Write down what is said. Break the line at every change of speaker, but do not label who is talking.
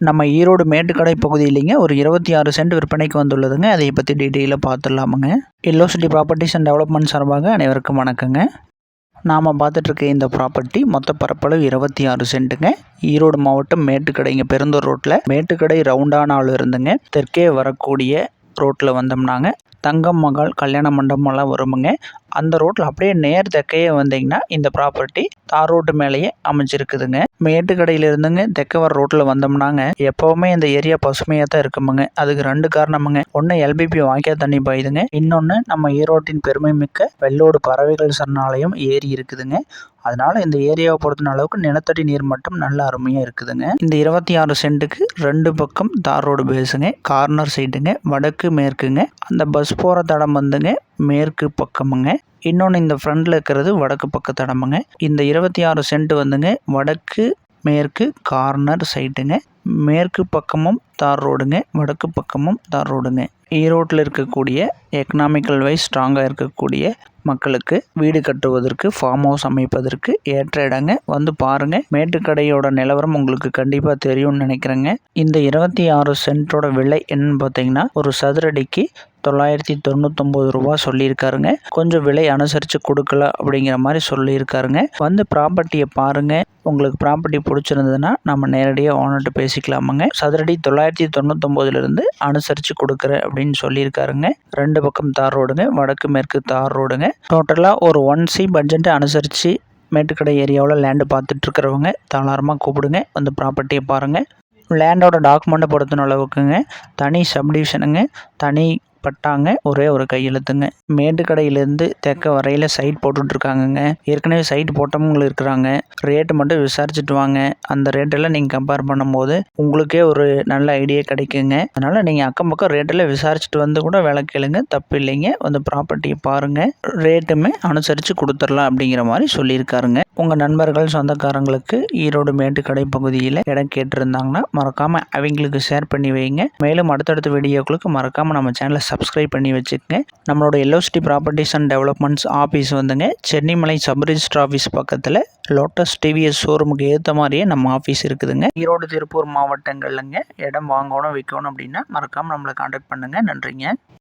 நம்ம ஈரோடு மேட்டுக்கடை பகுதியிலிங்க ஒரு 26 சென்ட் விற்பனைக்கு வந்துள்ளதுங்க. அதை பற்றி டீட்டெயிலாக பார்த்துடலாமுங்க. Yellow city properties and development சார்பாக அனைவருக்கும் வணக்கங்க. நாம் பார்த்துட்ருக்க இந்த ப்ராப்பர்ட்டி மொத்த பரப்பளவு 26 சென்ட்டுங்க. ஈரோடு மாவட்டம் மேட்டுக்கடைங்க, பெருந்தூர் ரோட்டில் மேட்டுக்கடை ரவுண்டானாவில் இருந்துங்க தெற்கே வரக்கூடிய ரோட்டில் வந்தோம்னாங்க தங்கம் மகால் கல்யாண மண்டபமெல்லாம் வருமுங்க. அந்த ரோட்டில் அப்படியே நேர் தெற்கையே வந்தீங்கன்னா இந்த ப்ராப்பர்ட்டி தார் ரோட்டு மேலேயே அமைஞ்சிருக்குதுங்க. மேட்டுக்கடையில் இருந்துங்க தெற்க வர ரோட்டில் வந்தோம்னாங்க எப்போவுமே இந்த ஏரியா பசுமையாக தான் இருக்குமுங்க. அதுக்கு 2 காரணமுங்க. ஒன்று எல்பிபி வாய்க்கா தண்ணி பாயுதுங்க. இன்னொன்று நம்ம ஈரோட்டின் பெருமை மிக்க வெள்ளோடு பறவைகள் சரணாலயம் ஏரி இருக்குதுங்க. அதனால இந்த ஏரியாவை பொறுத்த அளவுக்கு நிலத்தடி நீர் மட்டம் நல்ல அருமையாக இருக்குதுங்க. இந்த 26 சென்ட்டுக்கு 2 பக்கம் தார் ரோடு பேஸுங்க. கார்னர் சைட்டுங்க, வடக்கு மேற்குங்க. அந்த பஸ் போகிற தடம் வந்துங்க மேற்கு பக்கமுங்க. இன்னொன்று இந்த ஃப்ரண்டில் இருக்கிறது வடக்கு பக்க தடமுங்க. இந்த 26 சென்ட் வந்துங்க வடக்கு மேற்கு கார்னர் சைட்டுங்க. மேற்கு பக்கமும் தார் ரோடுங்க, வடக்கு பக்கமும் தார் ரோடுங்க. ஈரோட்டில் இருக்கக்கூடிய எக்கனாமிக்கல் வைஸ் ஸ்ட்ராங்காக இருக்கக்கூடிய மக்களுக்கு வீடு கட்டுவதற்கு, ஃபார்ம் ஹவுஸ் அமைப்பதற்கு ஏற்ற இடங்க. வந்து பாருங்கள். மேட்டுக்கடையோட நிலவரம் உங்களுக்கு கண்டிப்பாக தெரியும்னு நினைக்கிறேங்க. இந்த 26 சென்ட்டோட விலை என்னன்னு பார்த்தீங்கன்னா ஒரு சதுரடிக்கு 999 ரூபா சொல்லியிருக்காருங்க. கொஞ்சம் விலை அனுசரித்து கொடுக்கலாம் அப்படிங்கிற மாதிரி சொல்லியிருக்காருங்க. வந்து ப்ராப்பர்ட்டியை பாருங்கள். உங்களுக்கு ப்ராப்பர்ட்டி பிடிச்சிருந்ததுன்னா நம்ம நேரடியாக ஓனர்கிட்ட பேசிக்கலாமுங்க. சதுரடி 999 அனுசரித்து கொடுக்குறேன் அப்படின்னு சொல்லியிருக்காருங்க. 2 பக்கம் தார் ரோடுங்க, வடக்கு மேற்கு தார் ரோடுங்க. டோட்டலாக ஒரு 1C பட்ஜெட்டை அனுசரித்து மேட்டுக்கடை ஏரியாவில் லேண்டு பார்த்துட்ருக்கிறவங்க தாராளமாக கூப்பிடுங்க. வந்து ப்ராப்பர்ட்டியை பாருங்கள். லேண்டோட டாக்குமெண்ட்டை பொறுத்தின அளவுக்குங்க தனி சப்டிவிஷனுங்க, தனி பட்டாங்க, ஒரே ஒரு கையெழுத்துங்க. மேட்டுக்கடையிலேருந்து தெற்க வரையில் சைட் போட்டுட்ருக்காங்கங்க. ஏற்கனவே சைட் போட்டவங்களும் இருக்கிறாங்க. ரேட்டு மட்டும் விசாரிச்சுட்டு வாங்க. அந்த ரேட்டெல்லாம் நீங்கள் கம்பேர் பண்ணும்போது உங்களுக்கே ஒரு நல்ல ஐடியா கிடைக்குங்க. அதனால் நீங்கள் அக்கம் பக்கம் ரேட்டெல்லாம் விசாரிச்சுட்டு வந்து கூட விலை கேளுங்க, தப்பு இல்லைங்க. வந்து ப்ராப்பர்ட்டியை பாருங்கள். ரேட்டுமே அனுசரித்து கொடுத்துடலாம் அப்படிங்கிற மாதிரி சொல்லியிருக்காருங்க. உங்கள் நண்பர்கள் சொந்தக்காரங்களுக்கு ஈரோடு மேட்டுக்கடை பகுதியில் இடம் கேட்டிருந்தாங்கன்னா மறக்காமல் அவங்களுக்கு ஷேர் பண்ணி வைங்க. மேலும் அடுத்தடுத்த வீடியோக்களுக்கு மறக்காமல் நம்ம சேனலை சப்ஸ்கிரைப் பண்ணி வச்சுக்கோங்க. நம்மளோட yellow city properties and developments office வந்துங்க சென்னிமலை சப் ரிஜிஸ்டர் ஆஃபீஸ் பக்கத்தில் லோட்டஸ் டிவிஎஸ் ஷோரூமுக்கு ஏற்ற மாதிரியே நம்ம ஆஃபீஸ் இருக்குதுங்க. ஈரோடு, திருப்பூர் மாவட்டங்கள்லங்க இடம் வாங்கணும் விற்கணும் அப்படின்னா மறக்காமல் நம்மளை கான்டாக்ட் பண்ணுங்கள். நன்றிங்க.